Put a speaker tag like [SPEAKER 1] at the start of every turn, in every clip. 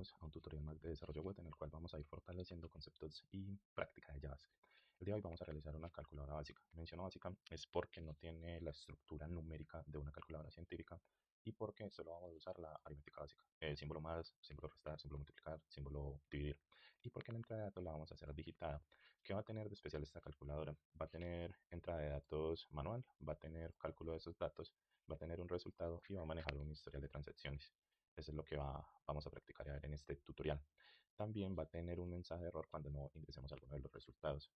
[SPEAKER 1] bienvenidos a un tutorial más de desarrollo web en el cual vamos a ir fortaleciendo conceptos y práctica de JavaScript. El día de hoy vamos a realizar una calculadora básica. Menciono básica es porque no tiene la estructura numérica de una calculadora científica y porque solo vamos a usar la aritmética básica. Símbolo más, símbolo restar, símbolo multiplicar, símbolo dividir. Y porque la entrada de datos la vamos a hacer digitada. ¿Qué va a tener de especial esta calculadora? Va a tener entrada de datos manual, va a tener cálculo de esos datos, va a tener un resultado y va a manejar un historial de transacciones. Eso es lo que vamos a practicar a ver en este tutorial. También va a tener un mensaje de error cuando no ingresemos alguno de los resultados.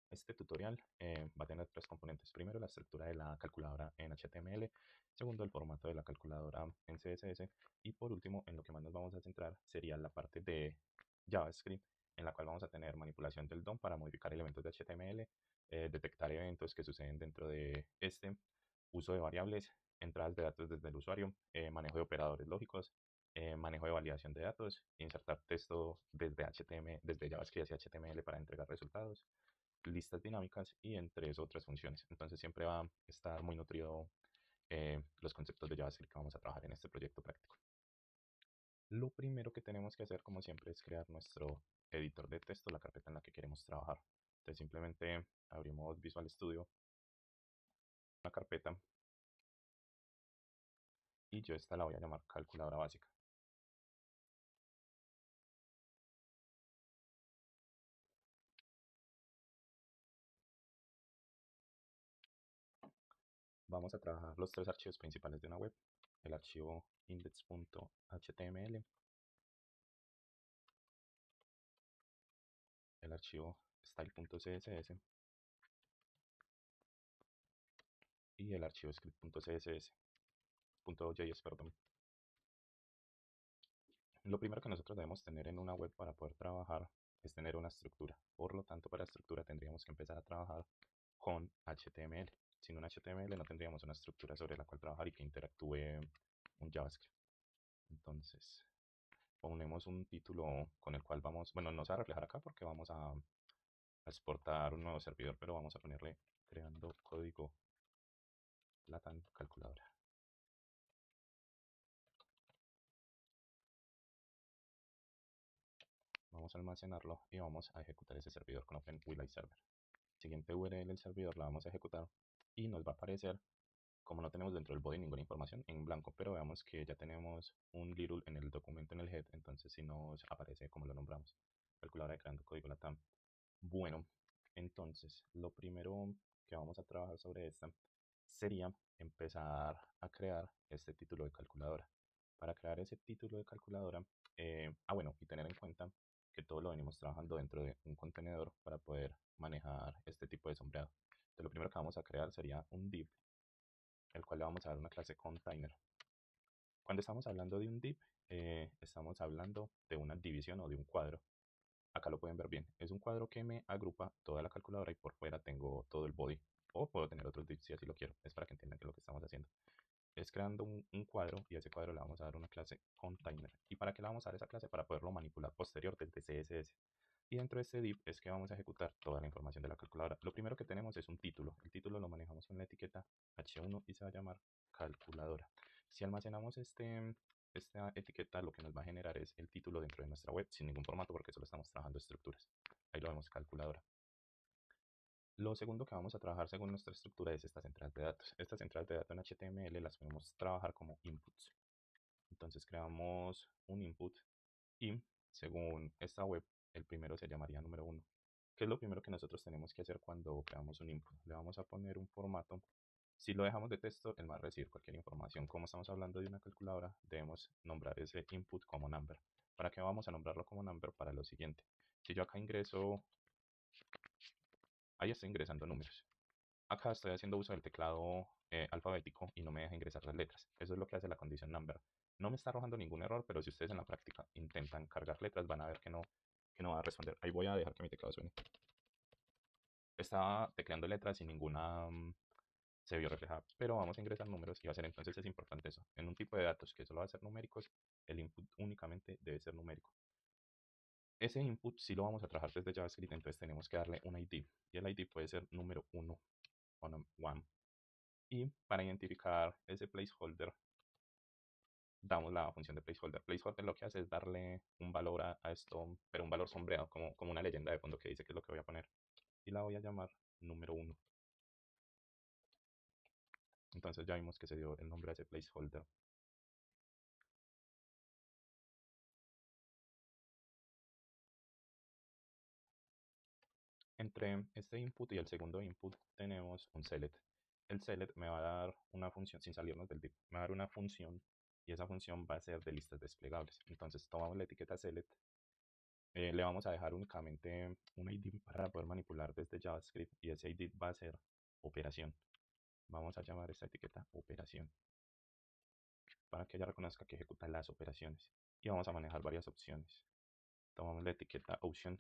[SPEAKER 1] Este tutorial va a tener tres componentes. Primero, la estructura de la calculadora en HTML. Segundo, el formato de la calculadora en CSS. Y por último, en lo que más nos vamos a centrar sería la parte de JavaScript, en la cual vamos a tener manipulación del DOM para modificar elementos de HTML, detectar eventos que suceden dentro de este, uso de variables, entradas de datos desde el usuario, manejo de operadores lógicos, manejo de validación de datos, insertar texto desde HTML, desde JavaScript hacia HTML para entregar resultados, listas dinámicas y entre otras funciones. Entonces siempre va a estar muy nutrido los conceptos de JavaScript que vamos a trabajar en este proyecto práctico. Lo primero que tenemos que hacer, como siempre, es crear nuestro editor de texto, la carpeta en la que queremos trabajar. Entonces simplemente abrimos Visual Studio, una carpeta, y yo esta la voy a llamar calculadora básica. Vamos a trabajar los tres archivos principales de una web: el archivo index.html, el archivo style.css y el archivo script.css.js, perdón. Lo primero que nosotros debemos tener en una web para poder trabajar es tener una estructura. Por lo tanto, para estructura tendríamos que empezar a trabajar con HTML. Sin un HTML no tendríamos una estructura sobre la cual trabajar y que interactúe un JavaScript. Entonces, ponemos un título con el cual vamos, bueno, no se va a reflejar acá porque vamos a exportar un nuevo servidor, pero vamos a ponerle creando código Latam calculadora. Vamos a almacenarlo y vamos a ejecutar ese servidor con OpenWLI Server. Siguiente URL del servidor la vamos a ejecutar y nos va a aparecer, como no tenemos dentro del body ninguna información, en blanco, pero veamos que ya tenemos un little en el documento en el head, entonces si nos aparece como lo nombramos, calculadora de creando código Latam. Bueno, entonces lo primero que vamos a trabajar sobre esta sería empezar a crear este título de calculadora. Para crear ese título de calculadora, bueno, y tener en cuenta que todo lo venimos trabajando dentro de un contenedor para poder manejar este tipo de sombreado. Entonces, lo primero que vamos a crear sería un div, el cual le vamos a dar una clase container. Cuando estamos hablando de un div, estamos hablando de una división o de un cuadro. Acá lo pueden ver bien. Es un cuadro que me agrupa toda la calculadora y por fuera tengo todo el body. O puedo tener otros divs si así lo quiero. Es para que entiendan que es lo que estamos haciendo. Es creando un cuadro y a ese cuadro le vamos a dar una clase container. ¿Y para qué le vamos a dar esa clase? Para poderlo manipular posterior desde CSS. Y dentro de este div es que vamos a ejecutar toda la información de la calculadora. Lo primero que tenemos es un título. El título lo manejamos con la etiqueta h1 y se va a llamar calculadora. Si almacenamos esta etiqueta, lo que nos va a generar es el título dentro de nuestra web sin ningún formato porque solo estamos trabajando estructuras. Ahí lo vemos, calculadora. Lo segundo que vamos a trabajar según nuestra estructura es esta central de datos. Estas centrales de datos en HTML las podemos trabajar como inputs. Entonces creamos un input y según esta web, el primero se llamaría número 1. ¿Qué es lo primero que nosotros tenemos que hacer cuando creamos un input? Le vamos a poner un formato. Si lo dejamos de texto, él va a recibir cualquier información. Como estamos hablando de una calculadora, debemos nombrar ese input como number. ¿Para qué vamos a nombrarlo como number? Para lo siguiente. Si yo acá ingreso, ahí estoy ingresando números. Acá estoy haciendo uso del teclado alfabético y no me deja ingresar las letras. Eso es lo que hace la condición number. No me está arrojando ningún error, pero si ustedes en la práctica intentan cargar letras, van a ver que no va a responder. Ahí voy a dejar que mi teclado suene. Estaba tecleando letras y ninguna se vio reflejada, pero vamos a ingresar números y va a ser, entonces es importante eso. En un tipo de datos que solo va a ser numéricos, el input únicamente debe ser numérico. Ese input sí lo vamos a trabajar desde JavaScript, entonces tenemos que darle un ID y el ID puede ser número 1 o 1. Y para identificar ese placeholder damos la función de placeholder. Placeholder lo que hace es darle un valor a esto, pero un valor sombreado, como una leyenda de fondo que dice qué es lo que voy a poner. Y la voy a llamar número 1. Entonces ya vimos que se dio el nombre a ese placeholder. Entre este input y el segundo input tenemos un select. El select me va a dar una función, sin salirnos del div, me va a dar una función y esa función va a ser de listas desplegables. Entonces tomamos la etiqueta select, le vamos a dejar únicamente un ID para poder manipular desde JavaScript y ese ID va a ser operación. Vamos a llamar esta etiqueta operación para que ella reconozca que ejecuta las operaciones y vamos a manejar varias opciones. Tomamos la etiqueta option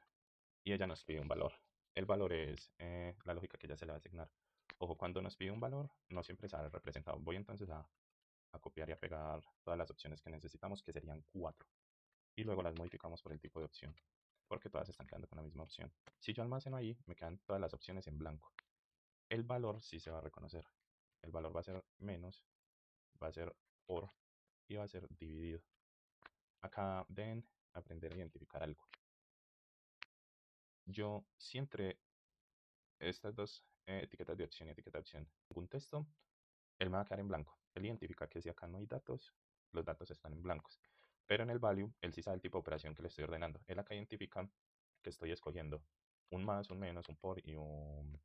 [SPEAKER 1] y ella nos pide un valor. El valor es la lógica que ya se le va a asignar. Ojo, cuando nos pide un valor, no siempre sale representado. Voy entonces a copiar y a pegar todas las opciones que necesitamos, que serían 4. Y luego las modificamos por el tipo de opción, porque todas están quedando con la misma opción. Si yo almaceno ahí, me quedan todas las opciones en blanco. El valor sí se va a reconocer. El valor va a ser menos, va a ser por y va a ser dividido. Acá deben aprender a identificar algo. Yo siempre estas dos etiquetas de opción y etiqueta de opción, ningún texto, él me va a quedar en blanco. Él identifica que si acá no hay datos, los datos están en blancos. Pero en el value, él sí sabe el tipo de operación que le estoy ordenando. Él acá identifica que estoy escogiendo un más, un menos, un por y un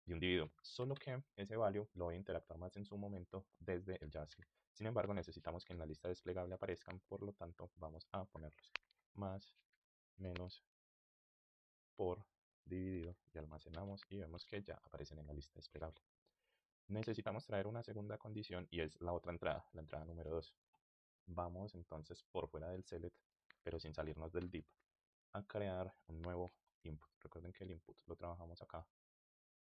[SPEAKER 1] dividido. Solo que ese value lo voy a interactuar más en su momento desde el JavaScript. Sin embargo, necesitamos que en la lista desplegable aparezcan, por lo tanto, vamos a ponerlos más, menos, por dividido y almacenamos y vemos que ya aparecen en la lista desplegable. Necesitamos traer una segunda condición y es la otra entrada, la entrada número 2. Vamos entonces por fuera del select, pero sin salirnos del div, a crear un nuevo input. Recuerden que el input lo trabajamos acá.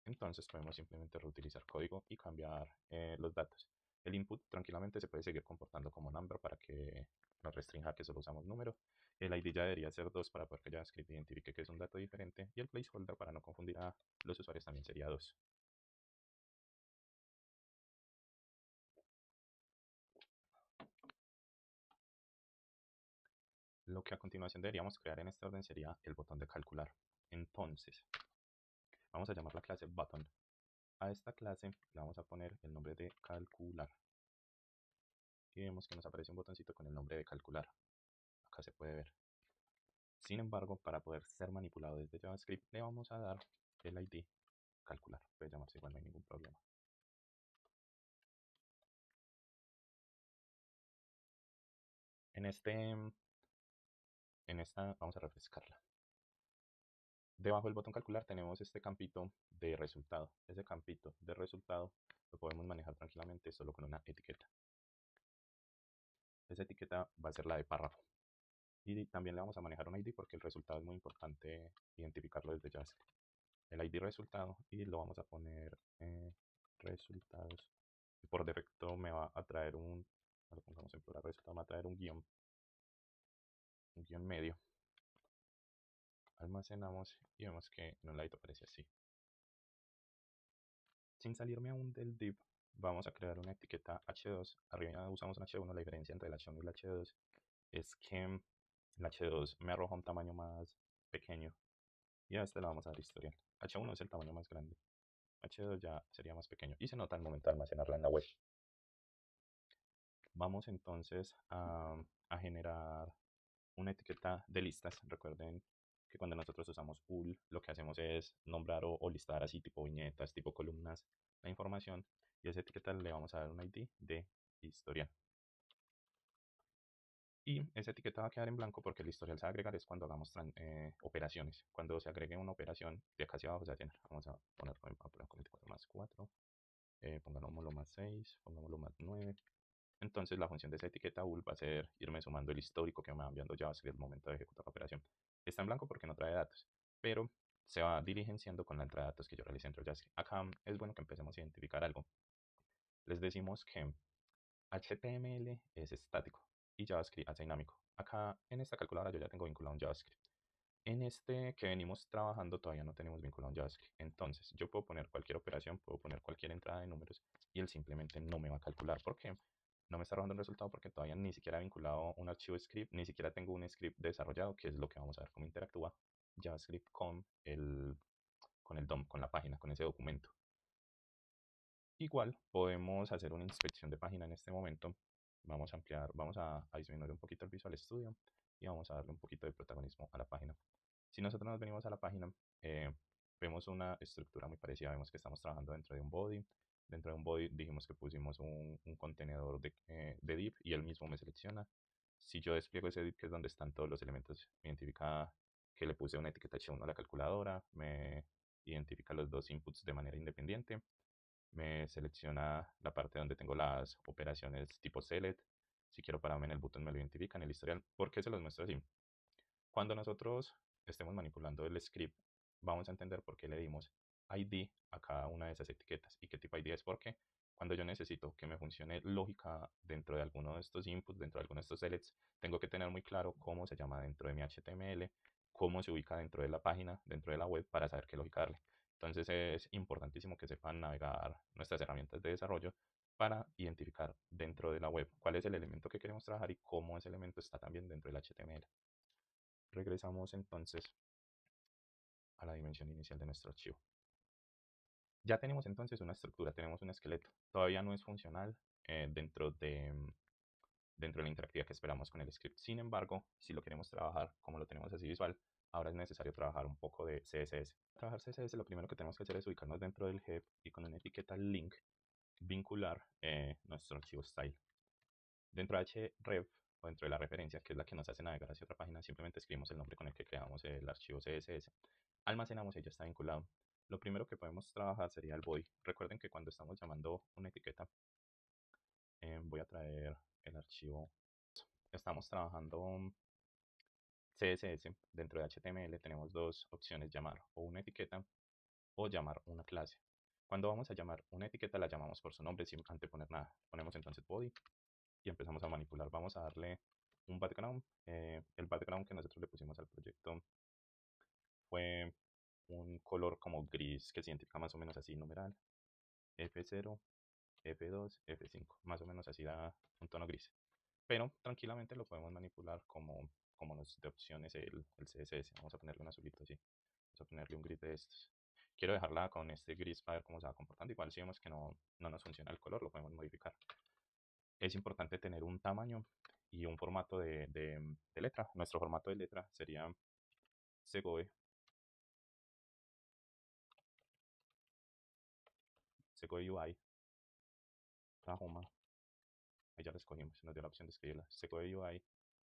[SPEAKER 1] Entonces podemos simplemente reutilizar código y cambiar los datos. El input tranquilamente se puede seguir comportando como number para que nos restrinja que solo usamos número. El ID ya debería ser 2 para poder que JavaScript identifique que es un dato diferente. Y el placeholder para no confundir a los usuarios también sería 2. Lo que a continuación deberíamos crear en este orden sería el botón de calcular. Entonces, vamos a llamar la clase button. A esta clase le vamos a poner el nombre de calcular. Y vemos que nos aparece un botoncito con el nombre de calcular. Acá se puede ver. Sin embargo, para poder ser manipulado desde JavaScript, le vamos a dar el ID calcular. Puede llamarse igual, no hay ningún problema. En esta vamos a refrescarla. Debajo del botón calcular tenemos este campito de resultado. Ese campito de resultado lo podemos manejar tranquilamente solo con una etiqueta. Esa etiqueta va a ser la de párrafo. Y también le vamos a manejar un ID porque el resultado es muy importante identificarlo desde JavaScript. El ID resultado y lo vamos a poner resultados. Y por defecto me va a traer lo pongamos en plural resultado, me va a traer un guión medio. Almacenamos y vemos que en un ladito aparece así. Sin salirme aún del div, vamos a crear una etiqueta h2. Arriba usamos un h1, la diferencia entre el h1 y el h2 es que el h2 me arroja un tamaño más pequeño y a este le vamos a dar historial. H1 es el tamaño más grande, H2 ya sería más pequeño y se nota al momento de almacenarla en la web. Vamos entonces a generar una etiqueta de listas. Recuerden que cuando nosotros usamos UL, lo que hacemos es nombrar o listar así tipo viñetas, tipo columnas, la información y a esa etiqueta le vamos a dar un ID de historial. Y esa etiqueta va a quedar en blanco porque el historial se va a agregar es cuando hagamos operaciones. Cuando se agregue una operación, de acá hacia abajo se va a llenar. Vamos a poner, por ejemplo, 24 más 4, pongámoslo más 6, pongámoslo más 9. Entonces la función de esa etiqueta UL va a ser irme sumando el histórico que me va enviando JavaScript al momento de ejecutar la operación. Está en blanco porque no trae datos, pero se va diligenciando con la entrada de datos que yo realicé dentro de JavaScript. Acá es bueno que empecemos a identificar algo. Les decimos que HTML es estático y JavaScript es dinámico. Acá en esta calculadora yo ya tengo vinculado un JavaScript. En este que venimos trabajando todavía no tenemos vinculado un JavaScript. Entonces yo puedo poner cualquier operación, puedo poner cualquier entrada de números y él simplemente no me va a calcular. ¿Por qué? no me está arrojando un resultado porque todavía ni siquiera he vinculado un archivo script, ni siquiera tengo un script desarrollado, que es lo que vamos a ver cómo interactúa JavaScript con el DOM, con la página, con ese documento. Igual podemos hacer una inspección de página en este momento. Vamos a ampliar, vamos a disminuir un poquito el Visual Studio y vamos a darle un poquito de protagonismo a la página. Si nosotros nos venimos a la página, vemos una estructura muy parecida. Vemos que estamos trabajando dentro de un body. Dentro de un body dijimos que pusimos un contenedor de div y él mismo me selecciona. Si yo despliego ese div, que es donde están todos los elementos, me identifica que le puse una etiqueta H1 a la calculadora, me identifica los dos inputs de manera independiente, me selecciona la parte donde tengo las operaciones tipo select. Si quiero pararme en el botón me lo identifica en el historial. ¿Por qué se los muestro así? Cuando nosotros estemos manipulando el script, vamos a entender por qué le dimos ID a cada una de esas etiquetas y qué tipo de ID es, porque cuando yo necesito que me funcione lógica dentro de alguno de estos inputs, dentro de alguno de estos selects, tengo que tener muy claro cómo se llama dentro de mi HTML, cómo se ubica dentro de la página, dentro de la web, para saber qué lógica darle. Entonces es importantísimo que sepan navegar nuestras herramientas de desarrollo para identificar dentro de la web cuál es el elemento que queremos trabajar y cómo ese elemento está también dentro del HTML. Regresamos entonces a la dimensión inicial de nuestro archivo. Ya tenemos entonces una estructura, tenemos un esqueleto. Todavía no es funcional dentro de la interactividad que esperamos con el script. Sin embargo, si lo queremos trabajar como lo tenemos así visual, ahora es necesario trabajar un poco de CSS. Para trabajar CSS, lo primero que tenemos que hacer es ubicarnos dentro del head y con una etiqueta link vincular nuestro archivo style. Dentro de href o dentro de la referencia, que es la que nos hace navegar hacia otra página, simplemente escribimos el nombre con el que creamos el archivo CSS, almacenamos y ya está vinculado. Lo primero que podemos trabajar sería el body. Recuerden que cuando estamos llamando una etiqueta, voy a traer el archivo. Estamos trabajando CSS. Dentro de HTML tenemos dos opciones: llamar o una etiqueta o llamar una clase. Cuando vamos a llamar una etiqueta, la llamamos por su nombre sin anteponer nada. Ponemos entonces body y empezamos a manipular. Vamos a darle un background. El background que nosotros le pusimos al proyecto fue un color como gris que se identifica más o menos así, numeral F0, F2, F5, más o menos así da un tono gris. Pero tranquilamente lo podemos manipular como nos dé opciones el CSS. Vamos a ponerle un azulito así. Vamos a ponerle un gris de estos. Quiero dejarla con este gris para ver cómo se va comportando. Igual si vemos que no nos funciona el color, lo podemos modificar. Es importante tener un tamaño y un formato de letra. Nuestro formato de letra sería Segoe, Segoe UI, Tahoma. Ahí ya lo escogimos, nos dio la opción de escribirla. Segoe UI,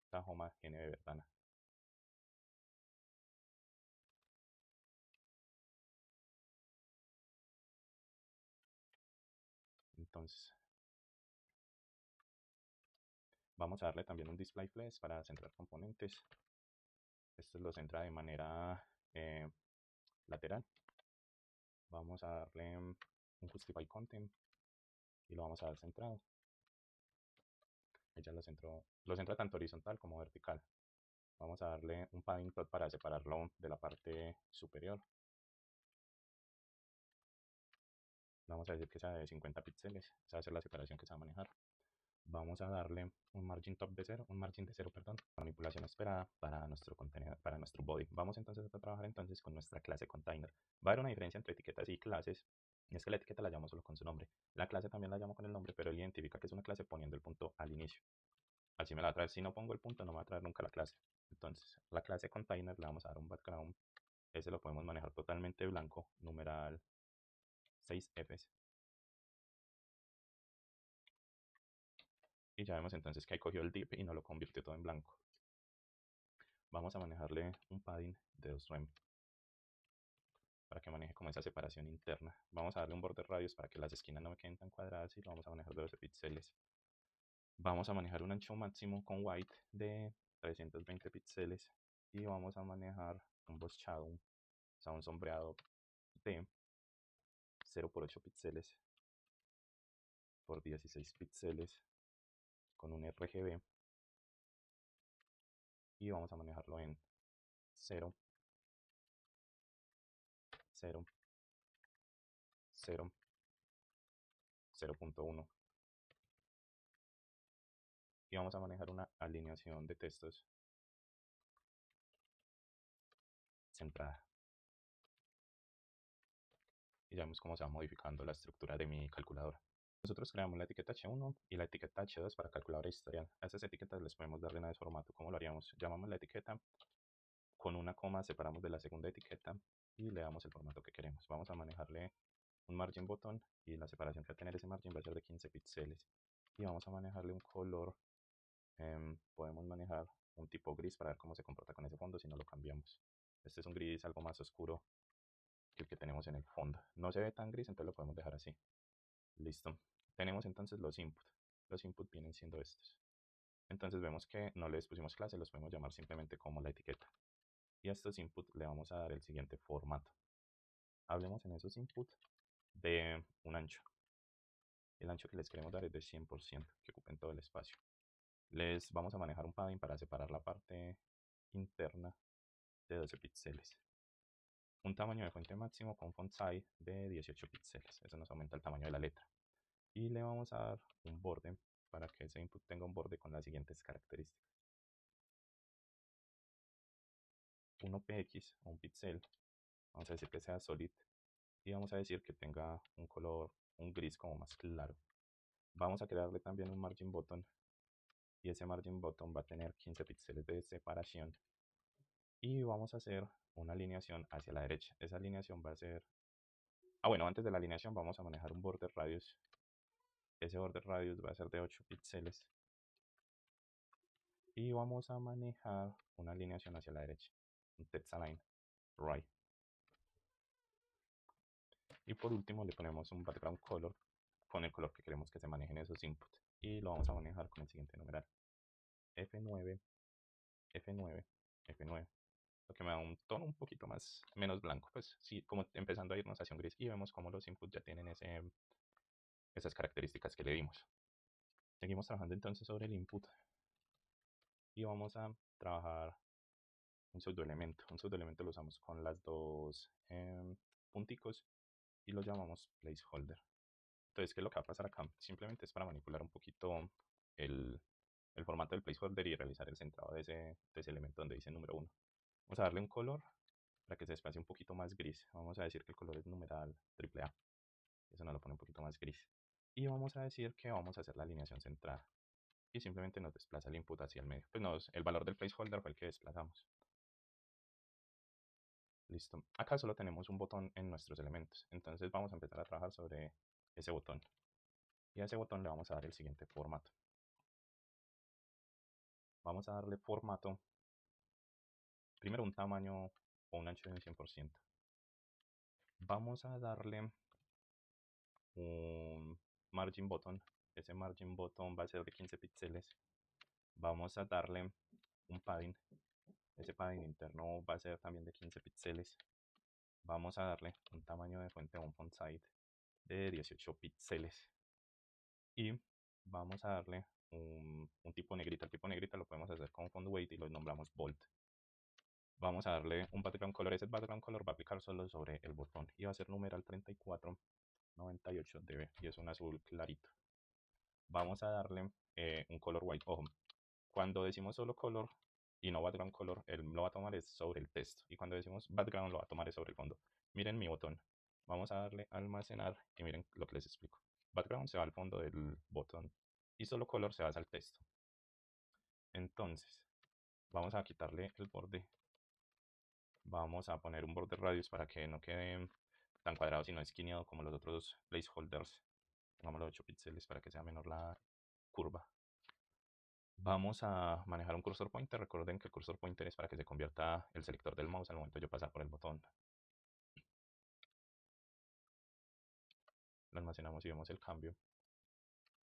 [SPEAKER 1] Tahoma, NB Verdana. Entonces, vamos a darle también un display flash para centrar componentes. Esto lo centra de manera lateral. Vamos a darle un justify content y lo vamos a dar centrado. Ella lo centra tanto horizontal como vertical. Vamos a darle un padding plot para separarlo de la parte superior. Vamos a decir que sea de 50 píxeles. Esa va a ser la separación que se va a manejar. Vamos a darle un margin top de 0, un margin de 0, perdón, manipulación esperada para nuestro contenido, para nuestro body. Vamos entonces a trabajar entonces con nuestra clase container. Va a haber una diferencia entre etiquetas y clases. Y es que la etiqueta la llamo solo con su nombre. La clase también la llamo con el nombre, pero él identifica que es una clase poniendo el punto al inicio. Así me la va a traer. Si no pongo el punto, no me va a traer nunca la clase. Entonces, la clase container le vamos a dar un background. Ese lo podemos manejar totalmente blanco, numeral 6 Fs. Y ya vemos entonces que ahí cogió el div y no lo convirtió todo en blanco. Vamos a manejarle un padding de 2 rem para que maneje como esa separación interna. Vamos a darle un border radius para que las esquinas no me queden tan cuadradas y lo vamos a manejar de 12 píxeles. Vamos a manejar un ancho máximo con white de 320 píxeles y vamos a manejar un boss shadow, o sea, un sombreado de 0 por 8 píxeles por 16 píxeles con un RGB y vamos a manejarlo en 0, 0, 0, 0.1 y vamos a manejar una alineación de textos centrada. Y ya vemos cómo se va modificando la estructura de mi calculadora. Nosotros creamos la etiqueta H1 y la etiqueta H2 para calculadora historial. A estas etiquetas les podemos dar de una vez formato. ¿Cómo lo haríamos? Llamamos la etiqueta, con una coma separamos de la segunda etiqueta y le damos el formato que queremos. Vamos a manejarle un margin button y la separación que va a tener ese margin va a ser de 15 píxeles. Y vamos a manejarle un color. Podemos manejar un tipo gris para ver cómo se comporta con ese fondo si no lo cambiamos. Este es un gris algo más oscuro que el que tenemos en el fondo. No se ve tan gris, entonces lo podemos dejar así. Listo. Tenemos entonces los input. Los input vienen siendo estos. Entonces vemos que no les pusimos clase, los podemos llamar simplemente como la etiqueta. Y a estos input le vamos a dar el siguiente formato. Hablemos en esos input de un ancho. El ancho que les queremos dar es de 100%, que ocupen todo el espacio. Les vamos a manejar un padding para separar la parte interna de 12 píxeles. Un tamaño de fuente máximo con font size de 18 píxeles. Eso nos aumenta el tamaño de la letra. Y le vamos a dar un borde para que ese input tenga un borde con las siguientes características. 1px o un píxel, vamos a decir que sea solid y vamos a decir que tenga un color, un gris como más claro. Vamos a crearle también un margin button y ese margin button va a tener 15 píxeles de separación y vamos a hacer una alineación hacia la derecha. Esa alineación va a ser... bueno, antes de la alineación vamos a manejar un border radius. Ese border radius va a ser de 8 píxeles y vamos a manejar una alineación hacia la derecha, un text align right. Y por último le ponemos un background color con el color que queremos que se manejen esos inputs y lo vamos a manejar con el siguiente numeral: F9, F9, F9, lo que me da un tono un poquito más, menos blanco, pues sí, como empezando a irnos hacia un gris y vemos como los inputs ya tienen esas características que le dimos. Seguimos trabajando entonces sobre el input y vamos a trabajar un pseudoelemento. Un pseudoelemento lo usamos con las dos punticos y lo llamamos placeholder. Entonces, ¿qué es lo que va a pasar acá? Simplemente es para manipular un poquito el, el formato del placeholder y realizar el centrado de ese elemento donde dice número 1. Vamos a darle un color para que se desplace un poquito más gris. Vamos a decir que el color es numeral AAA. Eso nos lo pone un poquito más gris. Y vamos a decir que vamos a hacer la alineación centrada. Y simplemente nos desplaza el input hacia el medio. Pues el valor del placeholder fue el que desplazamos. Listo. Acá solo tenemos un botón en nuestros elementos. Entonces vamos a empezar a trabajar sobre ese botón. Y a ese botón le vamos a dar el siguiente formato. Vamos a darle formato, primero un tamaño o un ancho de un 100%. Vamos a darle un margin button. Ese margin button va a ser de 15 píxeles. Vamos a darle un padding. Ese padding interno va a ser también de 15 píxeles. Vamos a darle un tamaño de fuente o un font size de 18 píxeles. Y vamos a darle un tipo negrita. El tipo negrita lo podemos hacer con font weight y lo nombramos bold. Vamos a darle un background color. Ese background color va a aplicar solo sobre el botón y va a ser numeral 3498db y es un azul clarito. Vamos a darle un color white. Ojo, cuando decimos solo color y no background color, él lo va a tomar es sobre el texto, y cuando decimos background lo va a tomar es sobre el fondo. Miren mi botón. Vamos a darle almacenar y miren lo que les explico. Background se va al fondo del botón y solo color se va al texto. Entonces, vamos a quitarle el borde. Vamos a poner un border radius para que no quede tan cuadrado, sino esquineado como los otros placeholders. Pongámoslo 8 píxeles para que sea menor la curva. Vamos a manejar un cursor pointer. Recuerden que el cursor pointer es para que se convierta el selector del mouse al momento de yo pasar por el botón. Lo almacenamos y vemos el cambio.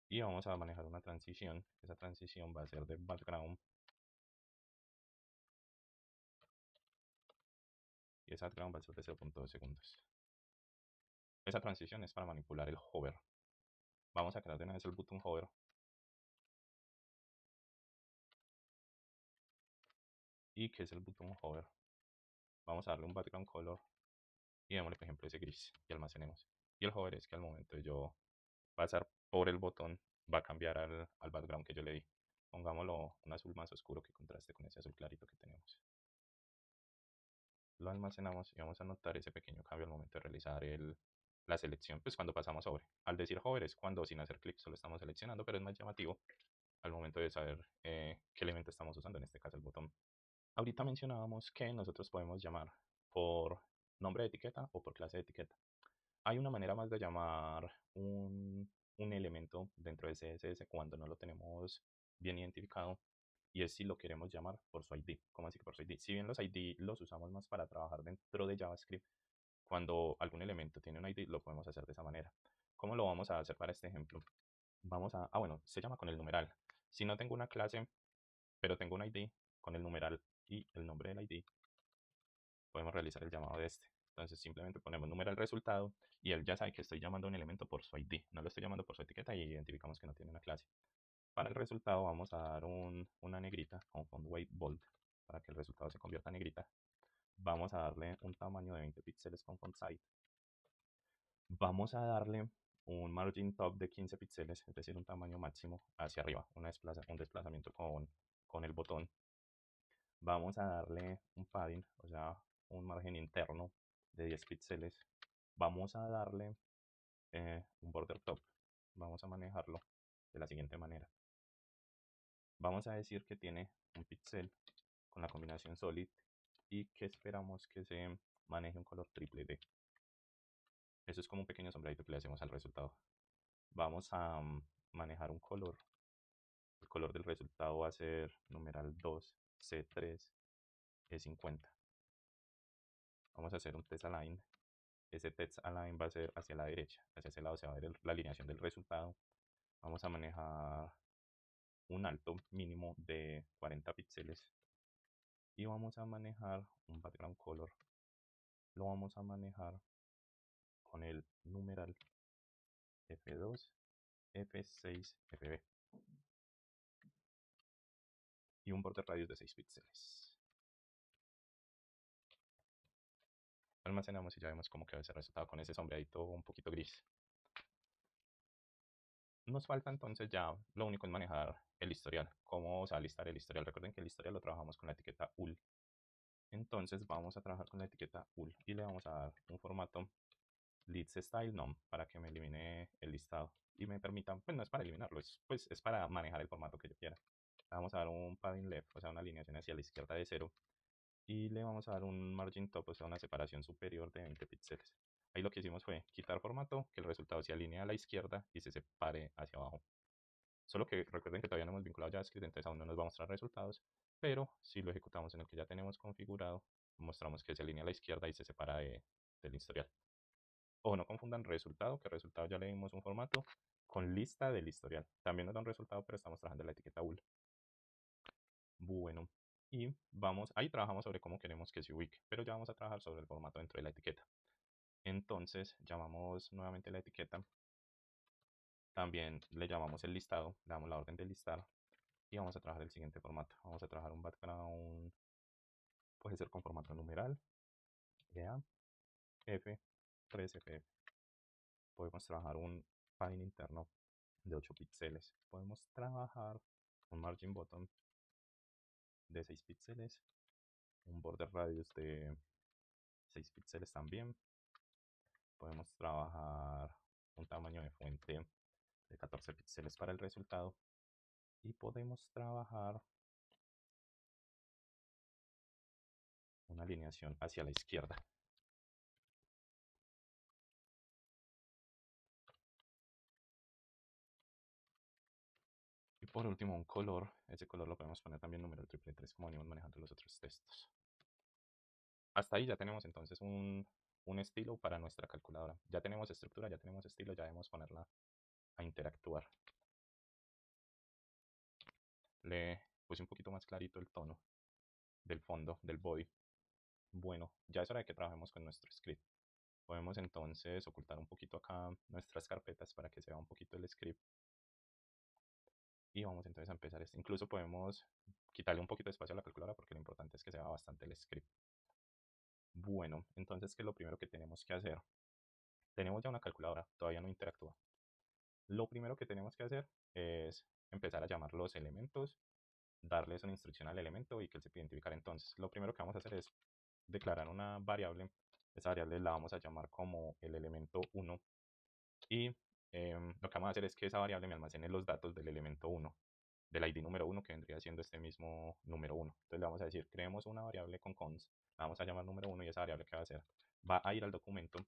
[SPEAKER 1] Y vamos a manejar una transición. Esa transición va a ser de background. Y esa background va a ser de 0.2 segundos. Esa transición es para manipular el hover. Vamos a crear de una vez el button hover. ¿Y qué es el button hover? Vamos a darle un background color y démosle por ejemplo ese gris y almacenemos. Y el hover es que al momento de yo pasar por el botón va a cambiar al background que yo le di. pongámoslo un azul más oscuro que contraste con ese azul clarito que tenemos. Lo almacenamos y vamos a notar ese pequeño cambio al momento de realizar la selección, pues cuando pasamos sobre. Al decir hover es cuando sin hacer clic solo estamos seleccionando, pero es más llamativo al momento de saber qué elemento estamos usando, en este caso el botón. Ahorita mencionábamos que nosotros podemos llamar por nombre de etiqueta o por clase de etiqueta. Hay una manera más de llamar un elemento dentro de CSS cuando no lo tenemos bien identificado, y es si lo queremos llamar por su ID. ¿Cómo así que por su ID? Si bien los ID los usamos más para trabajar dentro de JavaScript, cuando algún elemento tiene un ID lo podemos hacer de esa manera. ¿Cómo lo vamos a hacer para este ejemplo? Bueno, se llama con el numeral. Si no tengo una clase, pero tengo un ID con el numeral y el nombre del ID, podemos realizar el llamado de este. Entonces simplemente ponemos numeral resultado y él ya sabe que estoy llamando a un elemento por su ID, no lo estoy llamando por su etiqueta, y identificamos que no tiene una clase. Para el resultado vamos a dar una negrita con font weight bold para que el resultado se convierta en negrita. Vamos a darle un tamaño de 20 píxeles con font size. Vamos a darle un margin top de 15 píxeles, es decir, un tamaño máximo hacia arriba, un desplazamiento con el botón. Vamos a darle un padding, o sea, un margen interno de 10 píxeles. Vamos a darle un border top. Vamos a manejarlo de la siguiente manera. Vamos a decir que tiene un píxel con la combinación solid y que esperamos que se maneje un color triple D. Eso es como un pequeño sombreadito que le hacemos al resultado. Vamos a manejar un color. El color del resultado va a ser numeral 2, C3, E50. Vamos a hacer un test align. Ese text align va a ser hacia la derecha, hacia ese lado se va a ver la alineación del resultado. Vamos a manejar un alto mínimo de 40 píxeles y vamos a manejar un background color. Lo vamos a manejar con el numeral F2, F6, FB y un border radius de 6 píxeles. Almacenamos y ya vemos cómo quedó ese resultado con ese sombreadito un poquito gris. Nos falta entonces ya lo único es manejar el historial. ¿Cómo vamos a listar el historial? Recuerden que el historial lo trabajamos con la etiqueta UL. Entonces vamos a trabajar con la etiqueta UL y le vamos a dar un formato list style num para que me elimine el listado y me permita, pues no es para eliminarlo, es para manejar el formato que yo quiera. Le vamos a dar un padding left, o sea, una alineación hacia la izquierda de 0, y le vamos a dar un margin top, o sea, una separación superior de 20 píxeles. Ahí lo que hicimos fue quitar formato, que el resultado se alinee a la izquierda y se separe hacia abajo. Solo que recuerden que todavía no hemos vinculado JavaScript, entonces aún no nos va a mostrar resultados, pero si lo ejecutamos en el que ya tenemos configurado, mostramos que se alinea a la izquierda y se separa del historial. O no confundan resultado, que resultado ya le dimos un formato, con lista del historial. También nos da un resultado, pero estamos trabajando en la etiqueta UL. Bueno, y ahí trabajamos sobre cómo queremos que se ubique, pero ya vamos a trabajar sobre el formato dentro de la etiqueta. Entonces llamamos nuevamente la etiqueta, también le llamamos el listado, le damos la orden de listar y vamos a trabajar el siguiente formato. Vamos a trabajar un background, puede ser con formato numeral, EA, F, 3FF. Podemos trabajar un padding interno de 8 píxeles. Podemos trabajar un margin bottom de 6 píxeles, un border radius de 6 píxeles también. Podemos trabajar un tamaño de fuente de 14 píxeles para el resultado y podemos trabajar una alineación hacia la izquierda. Y por último un color, ese color lo podemos poner también número triple 3 como venimos manejando los otros textos. Hasta ahí ya tenemos entonces un estilo para nuestra calculadora. Ya tenemos estructura, ya tenemos estilo, ya debemos ponerla a interactuar. Le puse un poquito más clarito el tono del fondo, del body. Bueno, ya es hora de que trabajemos con nuestro script. Podemos entonces ocultar un poquito acá nuestras carpetas para que se vea un poquito el script. Y vamos entonces a empezar esto. Incluso podemos quitarle un poquito de espacio a la calculadora porque lo importante es que se vea bastante el script. Bueno, entonces, ¿qué es lo primero que tenemos que hacer? Tenemos ya una calculadora, todavía no interactúa. Lo primero que tenemos que hacer es empezar a llamar los elementos, darles una instrucción al elemento y que él se pueda identificar. Entonces, lo primero que vamos a hacer es declarar una variable. Esa variable la vamos a llamar como el elemento 1 y lo que vamos a hacer es que esa variable me almacene los datos del elemento 1, del ID número 1 que vendría siendo este mismo número 1. Entonces le vamos a decir, creemos una variable con cons, la vamos a llamar número 1 y esa variable que va a hacer, va a ir al documento,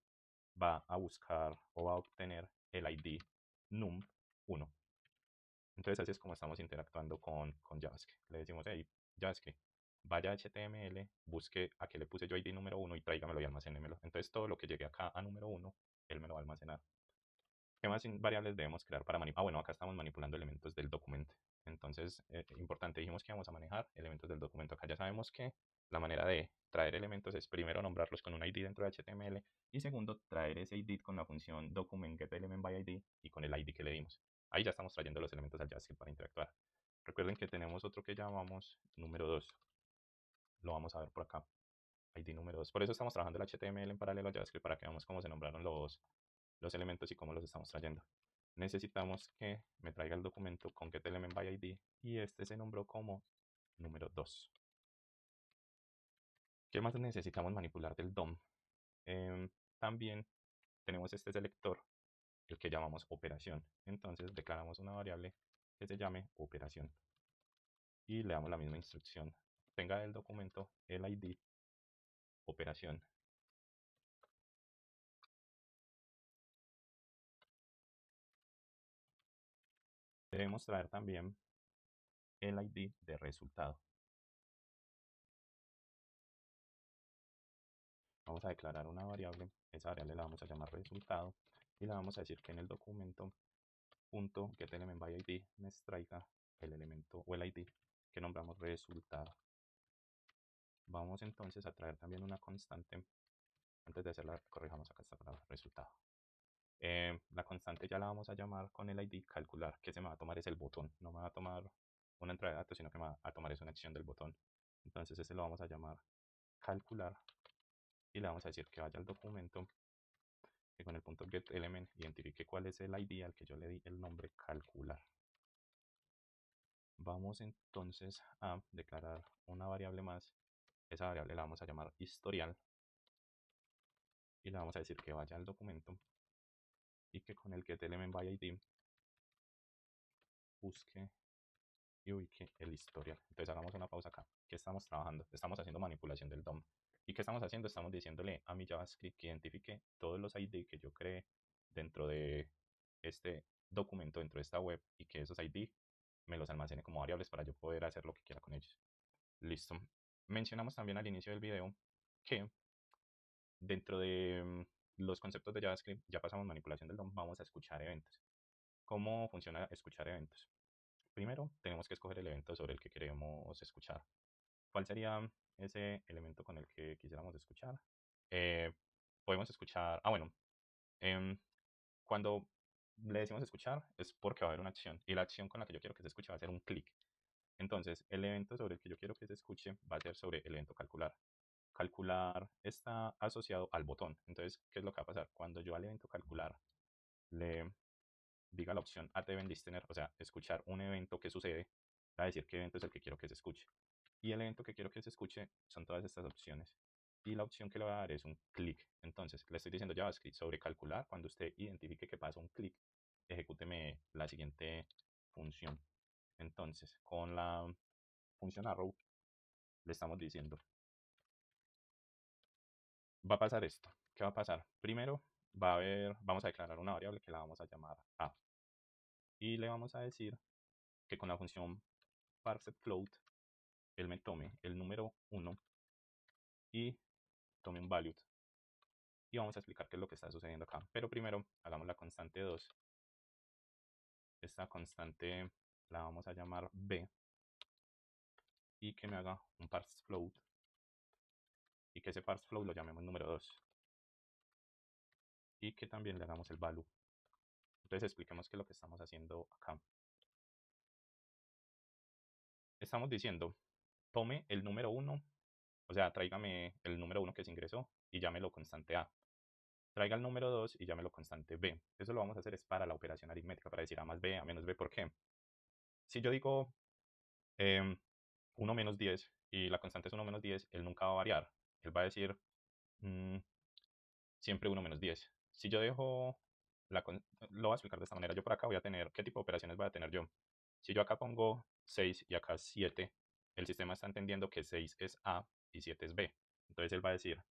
[SPEAKER 1] va a buscar o va a obtener el ID num1. Entonces así es como estamos interactuando con JavaScript. Le decimos, hey, JavaScript, vaya a HTML, busque a que le puse yo ID número 1 y tráigamelo y almacénemelo. Entonces todo lo que llegue acá a número 1, él me lo va a almacenar. ¿Qué más variables debemos crear para manipular? Ah, bueno, acá estamos manipulando elementos del documento. Entonces, importante, dijimos que íbamos a manejar elementos del documento. Acá ya sabemos que la manera de traer elementos es primero nombrarlos con un ID dentro de HTML y segundo, traer ese ID con la función document_getElementById y con el ID que le dimos. Ahí ya estamos trayendo los elementos al JavaScript para interactuar. Recuerden que tenemos otro que llamamos número 2. Lo vamos a ver por acá. ID número 2. Por eso estamos trabajando el HTML en paralelo a JavaScript para que veamos cómo se nombraron los elementos y cómo los estamos trayendo. Necesitamos que me traiga el documento con getElementById y este se nombró como número 2. ¿Qué más necesitamos manipular del DOM? También tenemos este selector, el que llamamos operación. Entonces declaramos una variable que se llame operación y le damos la misma instrucción. Tenga del documento el ID operación. Debemos traer también el ID de resultado. Vamos a declarar una variable, esa variable la vamos a llamar resultado y le vamos a decir que en el documento punto getElementById me extraiga el elemento o el ID que nombramos resultado. Vamos entonces a traer también una constante. Antes de hacerla, corrijamos acá esta palabra, resultado. La constante ya la vamos a llamar con el ID calcular, que se me va a tomar es el botón, no me va a tomar una entrada de datos, sino que me va a tomar es una acción del botón. Entonces ese lo vamos a llamar calcular y le vamos a decir que vaya al documento que con el punto getElement identifique cuál es el ID al que yo le di el nombre calcular. Vamos entonces a declarar una variable más. Esa variable la vamos a llamar historial y le vamos a decir que vaya al documento y que con el getElementById busque y ubique el historial. Entonces hagamos una pausa acá. ¿Qué estamos trabajando? Estamos haciendo manipulación del DOM. ¿Y qué estamos haciendo? Estamos diciéndole a mi JavaScript que identifique todos los ID que yo creé dentro de este documento, dentro de esta web, y que esos ID me los almacene como variables para yo poder hacer lo que quiera con ellos. Listo. Mencionamos también al inicio del video que dentro de los conceptos de JavaScript, ya pasamos manipulación del DOM, vamos a escuchar eventos. ¿Cómo funciona escuchar eventos? Primero, tenemos que escoger el evento sobre el que queremos escuchar. ¿Cuál sería ese elemento con el que quisiéramos escuchar? Eh, Podemos escuchar, bueno, em, cuando le decimos escuchar es porque va a haber una acción y la acción con la que yo quiero que se escuche va a ser un clic. Entonces, el evento sobre el que yo quiero que se escuche va a ser sobre el evento calcular. Calcular está asociado al botón. Entonces, ¿qué es lo que va a pasar? Cuando yo al evento calcular le diga la opción at event listener, o sea, escuchar un evento que sucede, va a decir qué evento es el que quiero que se escuche. Y el evento que quiero que se escuche son todas estas opciones. Y la opción que le va a dar es un clic. Entonces, le estoy diciendo JavaScript sobre calcular. Cuando usted identifique que pasa un clic, ejecúteme la siguiente función. Entonces, con la función arrow, le estamos diciendo, va a pasar esto. ¿Qué va a pasar? Primero, vamos a declarar una variable que la vamos a llamar a. Y le vamos a decir que con la función parseFloat, él me tome el número 1 y tome un value. Y vamos a explicar qué es lo que está sucediendo acá. Pero primero, hagamos la constante 2. Esta constante la vamos a llamar b y que me haga un parseFloat y que ese parseFloat lo llamemos número 2 y que también le hagamos el value. Entonces expliquemos qué es lo que estamos haciendo acá. Estamos diciendo, tome el número 1, o sea, tráigame el número 1 que se ingresó y llámelo constante a. traiga el número 2 y llámelo constante b. Eso lo vamos a hacer es para la operación aritmética, para decir a más b, a menos b. ¿Por qué? Si yo digo 1 menos 10 y la constante es 1 menos 10, él nunca va a variar. Él va a decir mm, siempre 1 menos 10. Si yo dejo, lo voy a explicar de esta manera. Yo por acá voy a tener, ¿qué tipo de operaciones voy a tener yo? Si yo acá pongo 6 y acá 7, el sistema está entendiendo que 6 es A y 7 es B. Entonces él va a decir,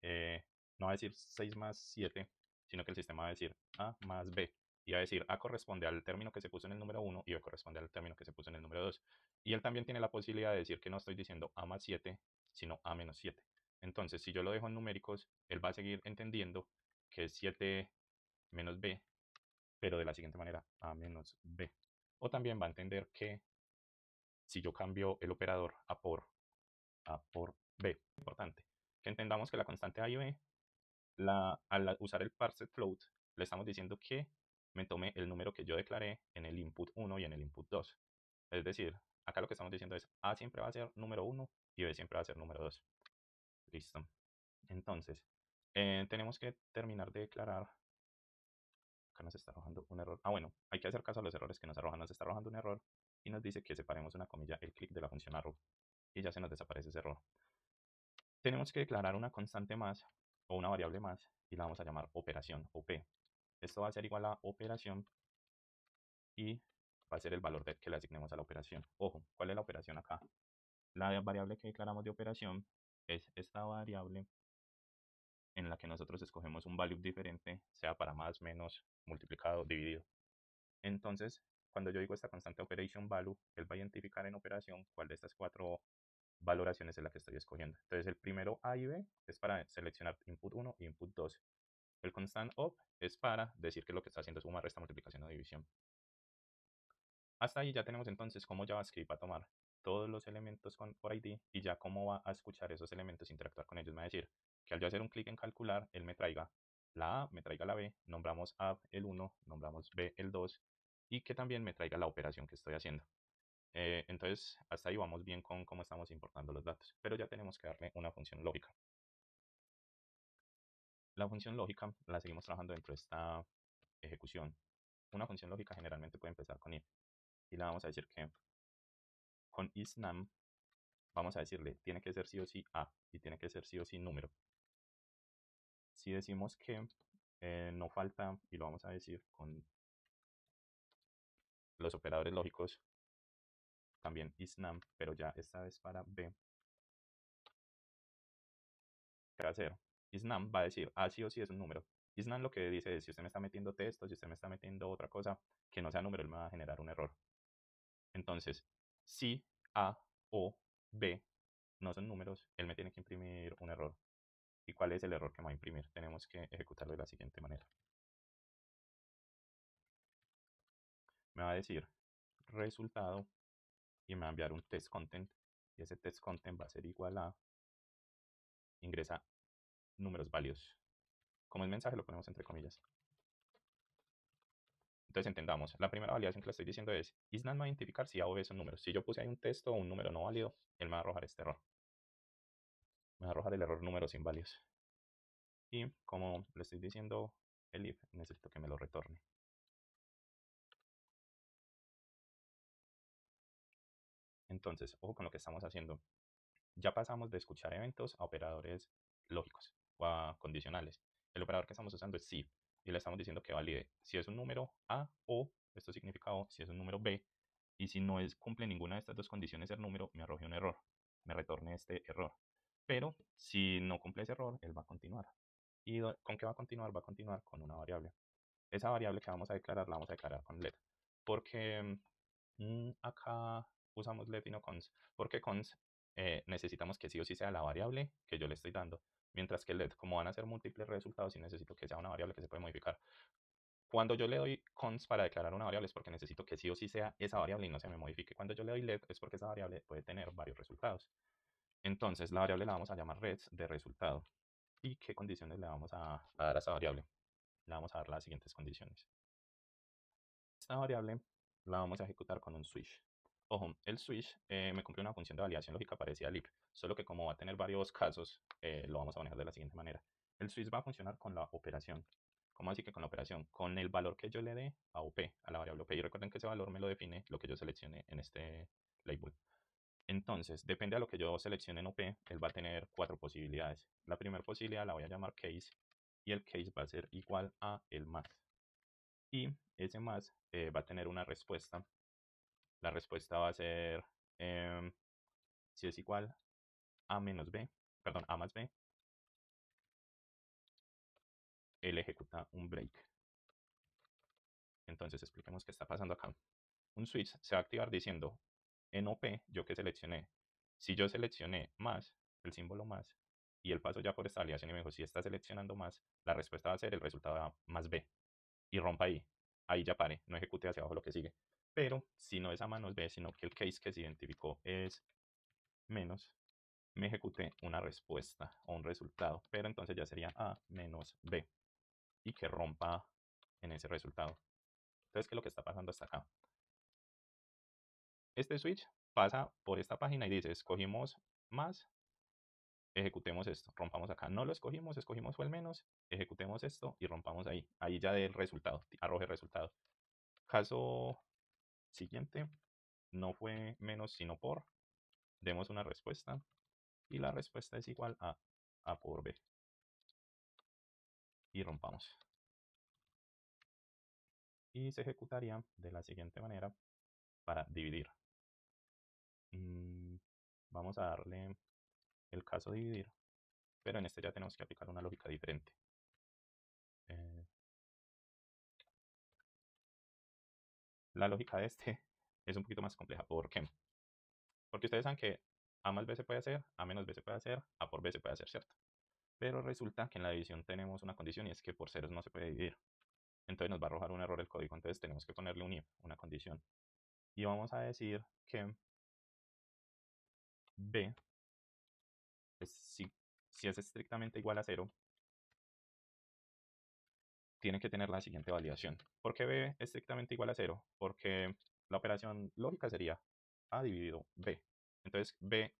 [SPEAKER 1] eh, no va a decir 6 más 7, sino que el sistema va a decir A más B. Y va a decir A corresponde al término que se puso en el número 1 y B corresponde al término que se puso en el número 2. Y él también tiene la posibilidad de decir que no estoy diciendo A más 7, sino A menos 7. Entonces, si yo lo dejo en numéricos, él va a seguir entendiendo que es 7 menos b, pero de la siguiente manera, a menos b. O también va a entender que si yo cambio el operador a por b, importante, que entendamos que la constante a y b, al usar el parsed float, le estamos diciendo que me tome el número que yo declaré en el input 1 y en el input 2. Es decir, acá lo que estamos diciendo es a siempre va a ser número 1 y b siempre va a ser número 2. Listo. Entonces, tenemos que terminar de declarar. Acá nos está arrojando un error. Ah, bueno, hay que hacer caso a los errores que nos arrojan. Nos está arrojando un error y nos dice que separemos una comilla el clic de la función arrow y ya se nos desaparece ese error. Tenemos que declarar una constante más o una variable más y la vamos a llamar operación o p. Esto va a ser igual a operación y va a ser el valor que le asignemos a la operación. Ojo, ¿cuál es la operación acá? La variable que declaramos de operación es esta variable en la que nosotros escogemos un value diferente, sea para más, menos, multiplicado, dividido. Entonces, cuando yo digo esta constante operation value, él va a identificar en operación cuál de estas cuatro valoraciones es la que estoy escogiendo. Entonces, el primero A y B es para seleccionar input 1 y input 2. El constant op es para decir que lo que está haciendo es suma, resta, multiplicación o división. Hasta ahí ya tenemos entonces cómo JavaScript va a tomar todos los elementos por ID y ya cómo va a escuchar esos elementos, interactuar con ellos. Me va a decir que al yo hacer un clic en calcular, él me traiga la A, me traiga la B, nombramos A el 1, nombramos B el 2 y que también me traiga la operación que estoy haciendo. Entonces, hasta ahí vamos bien con cómo estamos importando los datos, pero ya tenemos que darle una función lógica. La función lógica la seguimos trabajando dentro de esta ejecución. Una función lógica generalmente puede empezar con if y le vamos a decir que con isNum vamos a decirle tiene que ser sí o sí a y tiene que ser sí o sí número. Si decimos que no falta, y lo vamos a decir con los operadores lógicos, también isNum, pero ya esta vez para b, ¿qué va a hacer? IsNum va a decir a sí o sí es un número. Isnum lo que dice es si usted me está metiendo texto, si usted me está metiendo otra cosa que no sea número, él me va a generar un error. Entonces, si a o b no son números, él me tiene que imprimir un error. ¿Y cuál es el error que me va a imprimir? Tenemos que ejecutarlo de la siguiente manera. Me va a decir resultado y me va a enviar un test content y ese test content va a ser igual a ingresa números válidos. Como el mensaje lo ponemos entre comillas. Entonces entendamos, la primera validación que le estoy diciendo es isNav va a identificar si A o B son números. Si yo puse ahí un texto o un número no válido, él me va a arrojar este error. Me va a arrojar el error números inválidos. Y como le estoy diciendo el if, necesito que me lo retorne. Entonces, ojo con lo que estamos haciendo. Ya pasamos de escuchar eventos a operadores lógicos o a condicionales. El operador que estamos usando es si y le estamos diciendo que valide si es un número A o, esto significa O, si es un número B, y si no cumple ninguna de estas dos condiciones el número, me arroje un error, me retorne este error. Pero si no cumple ese error, él va a continuar. ¿Y con qué va a continuar? Va a continuar con una variable. Esa variable que vamos a declarar la vamos a declarar con let. Porque acá usamos let y no cons. Porque cons necesitamos que sí o sí sea la variable que yo le estoy dando. Mientras que let, como van a ser múltiples resultados, sí necesito que sea una variable que se puede modificar. Cuando yo le doy cons para declarar una variable es porque necesito que sí o sí sea esa variable y no se me modifique. Cuando yo le doy let es porque esa variable puede tener varios resultados. Entonces la variable la vamos a llamar res de resultado. ¿Y qué condiciones le vamos a dar a esa variable? Le vamos a dar las siguientes condiciones. Esta variable la vamos a ejecutar con un switch. Ojo, el switch me cumple una función de validación lógica parecida al if, solo que como va a tener varios casos, lo vamos a manejar de la siguiente manera. El switch va a funcionar con la operación. ¿Cómo así que con la operación? Con el valor que yo le dé a OP, a la variable OP. Y recuerden que ese valor me lo define lo que yo seleccione en este label. Entonces, depende de lo que yo seleccione en OP, él va a tener 4 posibilidades. La primera posibilidad la voy a llamar case y el case va a ser igual a el más. Y ese más va a tener una respuesta. La respuesta va a ser, si es igual a menos b, perdón, a más b, él ejecuta un break. Entonces, expliquemos qué está pasando acá. Un switch se va a activar diciendo, en OP, yo que seleccioné, si yo seleccioné más, el símbolo más, y el paso ya por esta validación y me dijo, si está seleccionando más, la respuesta va a ser el resultado A más B. Y rompa ahí. Ahí ya pare, no ejecute hacia abajo lo que sigue. Pero si no es A menos B, sino que el case que se identificó es menos, me ejecute una respuesta o un resultado. Pero entonces ya sería A menos B. Y que rompa en ese resultado. Entonces, ¿qué es lo que está pasando hasta acá? Este switch pasa por esta página y dice, escogimos más, ejecutemos esto, rompamos acá. No lo escogimos, escogimos fue el menos, ejecutemos esto y rompamos ahí. Ahí ya del resultado, arroje el resultado. Caso siguiente, no fue menos sino por, demos una respuesta y la respuesta es igual a A por B. Y rompamos. Y se ejecutaría de la siguiente manera para dividir. Vamos a darle el caso dividir, pero en este ya tenemos que aplicar una lógica diferente. Eh, la lógica de este es un poquito más compleja. ¿Por qué? Porque ustedes saben que A más B se puede hacer, A menos B se puede hacer, A por B se puede hacer, ¿cierto? Pero resulta que en la división tenemos una condición y es que por ceros no se puede dividir. Entonces nos va a arrojar un error el código, entonces tenemos que ponerle un if, una condición. Y vamos a decir que B, si es estrictamente igual a 0, tiene que tener la siguiente validación. ¿Por qué B es estrictamente igual a 0? Porque la operación lógica sería A dividido B. Entonces B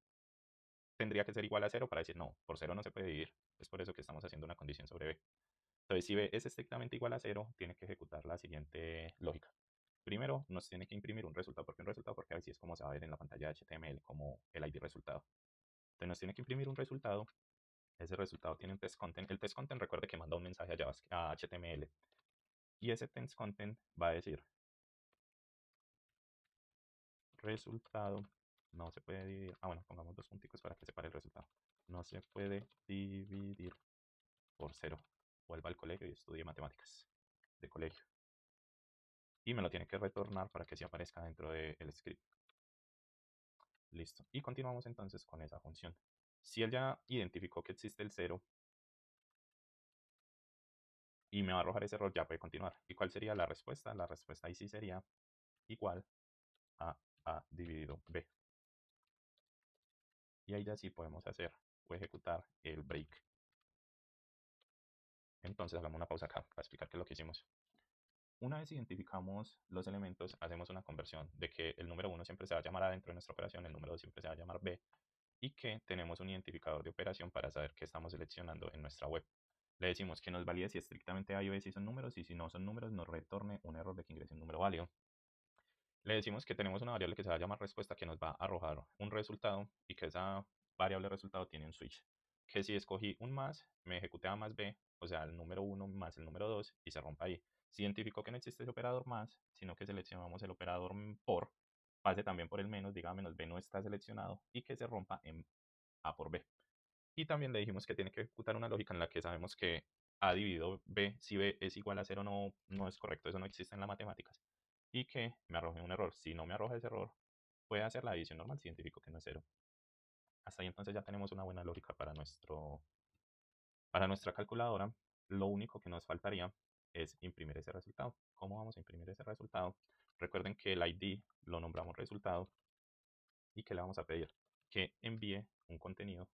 [SPEAKER 1] tendría que ser igual a 0 para decir no, por 0 no se puede dividir. Es por eso que estamos haciendo una condición sobre B. Entonces si B es estrictamente igual a 0, tiene que ejecutar la siguiente lógica. Primero nos tiene que imprimir un resultado. ¿Por qué un resultado? Porque así es como se va a ver en la pantalla de HTML como el ID resultado. Entonces nos tiene que imprimir un resultado. Ese resultado tiene un test content. El test content recuerde que manda un mensaje a HTML. Y ese test content va a decir resultado no se puede dividir. Bueno, pongamos dos punticos para que separe el resultado. No se puede dividir por 0. Vuelva al colegio y estudie matemáticas de colegio. Y me lo tiene que retornar para que sí aparezca dentro del script. Listo. Y continuamos entonces con esa función. Si él ya identificó que existe el 0 y me va a arrojar ese error, ya puede continuar. ¿Y cuál sería la respuesta? La respuesta ahí sí sería igual a A dividido B. Y ahí ya sí podemos hacer o ejecutar el break. Entonces hagamos una pausa acá para explicar qué es lo que hicimos. Una vez identificamos los elementos, hacemos una conversión de que el número 1 siempre se va a llamar A dentro de nuestra operación, el número 2 siempre se va a llamar B, y que tenemos un identificador de operación para saber qué estamos seleccionando en nuestra web. Le decimos que nos valide si estrictamente A y B si son números, y si no son números nos retorne un error de que ingrese un número válido. Le decimos que tenemos una variable que se va a llamar respuesta que nos va a arrojar un resultado y que esa variable resultado tiene un switch. Que si escogí un más, me ejecute A más B, o sea, el número 1 más el número 2 y se rompa ahí. Si identificó que no existe ese operador más, sino que seleccionamos el operador por, pase también por el menos, diga menos B no está seleccionado y que se rompa en A por B. Y también le dijimos que tiene que ejecutar una lógica en la que sabemos que A dividido B, si B es igual a 0 no es correcto, eso no existe en las matemáticas. Y que me arroje un error. Si no me arroja ese error, puede hacer la división normal si identifico que no es 0. Hasta ahí entonces ya tenemos una buena lógica para nuestra calculadora. Lo único que nos faltaría es imprimir ese resultado. ¿Cómo vamos a imprimir ese resultado? Recuerden que el ID lo nombramos resultado y que le vamos a pedir que envíe un contenido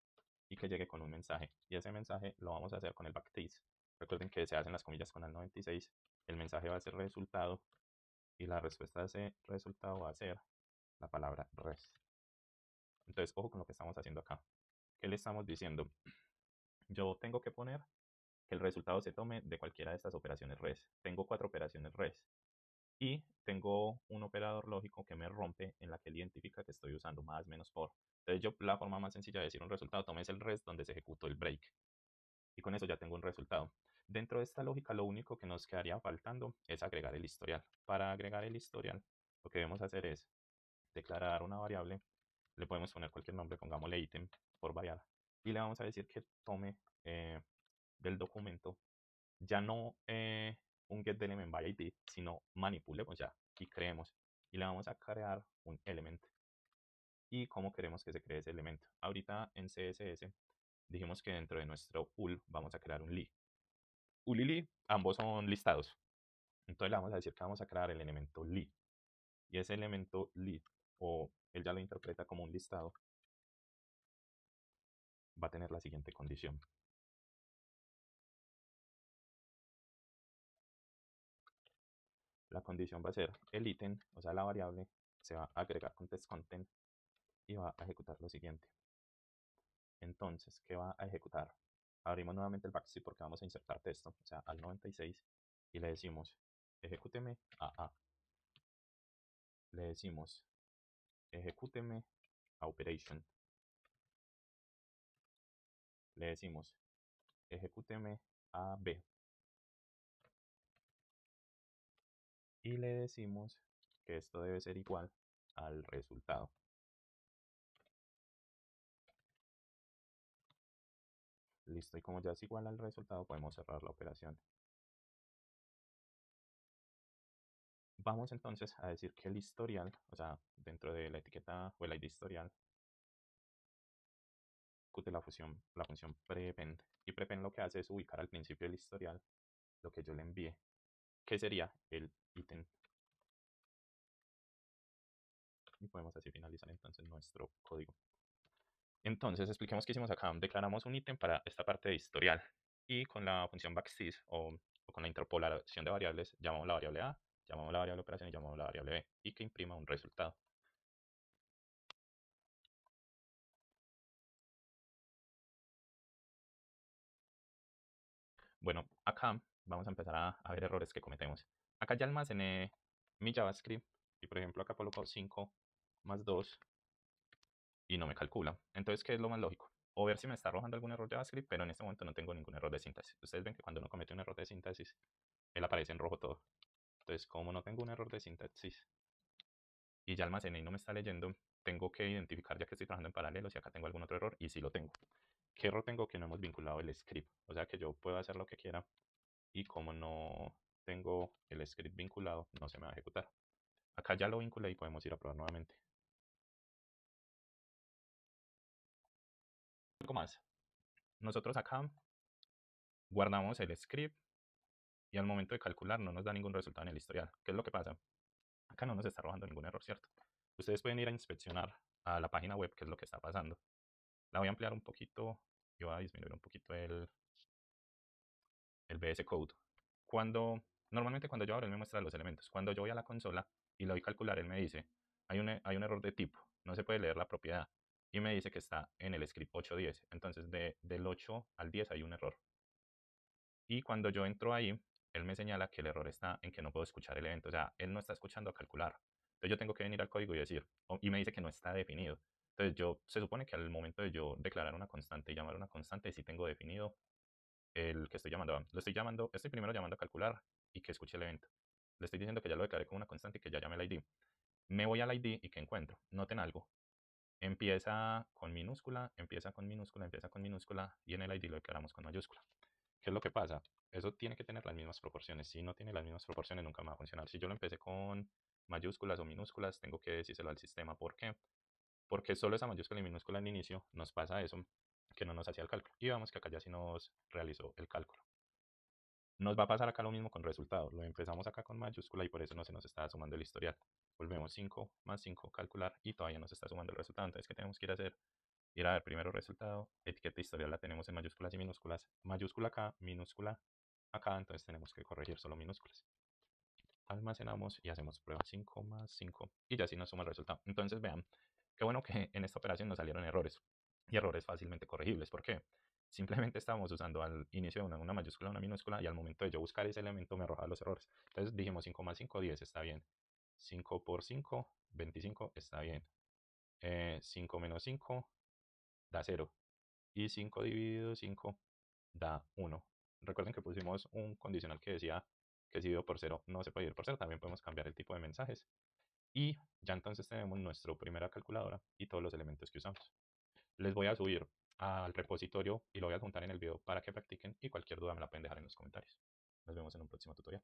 [SPEAKER 1] y que llegue con un mensaje. Y ese mensaje lo vamos a hacer con el backtrace. Recuerden que se hacen las comillas con el 96. El mensaje va a ser resultado y la respuesta de ese resultado va a ser la palabra res. Entonces, ojo con lo que estamos haciendo acá. ¿Qué le estamos diciendo? Yo tengo que poner que el resultado se tome de cualquiera de estas operaciones res. Tengo 4 operaciones res y tengo un operador lógico que me rompe en la que él identifica que estoy usando más menos por. Entonces yo la forma más sencilla de decir un resultado, tomes el res donde se ejecutó el break y con eso ya tengo un resultado. Dentro de esta lógica lo único que nos quedaría faltando es agregar el historial. Para agregar el historial lo que debemos hacer es declarar una variable, le podemos poner cualquier nombre, pongámosle ítem por variar y le vamos a decir que tome del documento ya no un get de element by id, sino manipulemos ya y creemos y le vamos a crear un element y cómo queremos que se cree ese elemento. Ahorita en CSS dijimos que dentro de nuestro ul vamos a crear un li. Ul y li ambos son listados. Entonces le vamos a decir que vamos a crear el elemento li. Y ese elemento li, o él ya lo interpreta como un listado, va a tener la siguiente condición. La condición va a ser el ítem, o sea, la variable, se va a agregar con testContent y va a ejecutar lo siguiente. Entonces, ¿qué va a ejecutar? Abrimos nuevamente el backstreet porque vamos a insertar texto, o sea, al 96, y le decimos, ejecúteme a. Le decimos, ejecúteme a operation. Le decimos, ejecúteme a b. Y le decimos que esto debe ser igual al resultado. Listo, y como ya es igual al resultado, podemos cerrar la operación. Vamos entonces a decir que el historial, o sea, dentro de la etiqueta o el ID historial, ejecute la función prepend. Y prepend lo que hace es ubicar al principio del historial lo que yo le envíe, que sería el ítem. Y podemos así finalizar entonces nuestro código. Entonces, expliquemos qué hicimos acá. Declaramos un ítem para esta parte de historial. Y con la función backsys o con la interpolación de variables, llamamos la variable A, llamamos la variable operación y llamamos la variable B. Y que imprima un resultado. Bueno, acá vamos a empezar a ver errores que cometemos. Acá ya almacené mi JavaScript y por ejemplo acá coloco 5 más 2 y no me calcula. Entonces, ¿qué es lo más lógico? O ver si me está arrojando algún error de JavaScript, pero en este momento no tengo ningún error de síntesis. Ustedes ven que cuando uno comete un error de síntesis, él aparece en rojo todo. Entonces, como no tengo un error de síntesis y ya almacené y no me está leyendo, tengo que identificar ya que estoy trabajando en paralelo si acá tengo algún otro error y si lo tengo. ¿Qué error tengo? Que no hemos vinculado el script. O sea que yo puedo hacer lo que quiera y como no tengo el script vinculado, no se me va a ejecutar. Acá ya lo vinculé y podemos ir a probar nuevamente. Algo más. Nosotros acá guardamos el script y al momento de calcular no nos da ningún resultado en el historial. ¿Qué es lo que pasa? Acá no nos está arrojando ningún error, ¿cierto? Ustedes pueden ir a inspeccionar a la página web qué es lo que está pasando. La voy a ampliar un poquito y voy a disminuir un poquito el VS Code. Normalmente cuando yo abro, él me muestra los elementos. Cuando yo voy a la consola y le doy calcular, él me dice, hay un error de tipo, no se puede leer la propiedad. Y me dice que está en el script 8.10. Entonces, del 8 al 10 hay un error. Y cuando yo entro ahí, él me señala que el error está en que no puedo escuchar el evento. O sea, él no está escuchando a calcular. Entonces yo tengo que venir al código y decir, y me dice que no está definido. Entonces se supone que al momento de yo declarar una constante y llamar una constante, sí tengo definido el que estoy llamando. Estoy primero llamando a calcular y que escuche el evento. Le estoy diciendo que ya lo declaré como una constante y que ya llame el ID. Me voy al ID y que encuentro. Noten algo. Empieza con minúscula, empieza con minúscula, empieza con minúscula y en el ID lo declaramos con mayúscula. ¿Qué es lo que pasa? Eso tiene que tener las mismas proporciones. Si no tiene las mismas proporciones, nunca me va a funcionar. Si yo lo empecé con mayúsculas o minúsculas, tengo que decírselo al sistema. ¿Por qué? Porque solo esa mayúscula y minúscula en inicio nos pasa eso, que no nos hacía el cálculo. Y vamos que acá ya sí nos realizó el cálculo. Nos va a pasar acá lo mismo con resultado. Lo empezamos acá con mayúscula y por eso no se nos está sumando el historial. Volvemos 5 más 5, calcular, y todavía no se está sumando el resultado. Entonces, ¿qué tenemos que ir a hacer? Ir a ver primero resultado, etiqueta historial la tenemos en mayúsculas y minúsculas. Mayúscula acá, minúscula acá, entonces tenemos que corregir solo minúsculas. Almacenamos y hacemos prueba 5 más 5 y ya así nos suma el resultado. Entonces vean, qué bueno que en esta operación nos salieron errores y errores fácilmente corregibles. ¿Por qué? Simplemente estábamos usando al inicio de una mayúscula, una minúscula, y al momento de yo buscar ese elemento me arrojaba los errores. Entonces dijimos 5 más 5, 10, está bien. 5 por 5, 25, está bien. 5 menos 5 da 0. Y 5 dividido 5 da 1. Recuerden que pusimos un condicional que decía que si dividido por 0 no se puede ir por 0. También podemos cambiar el tipo de mensajes. Y ya entonces tenemos nuestra primera calculadora y todos los elementos que usamos. Les voy a subir al repositorio y lo voy a juntar en el video para que practiquen y cualquier duda me la pueden dejar en los comentarios. Nos vemos en un próximo tutorial.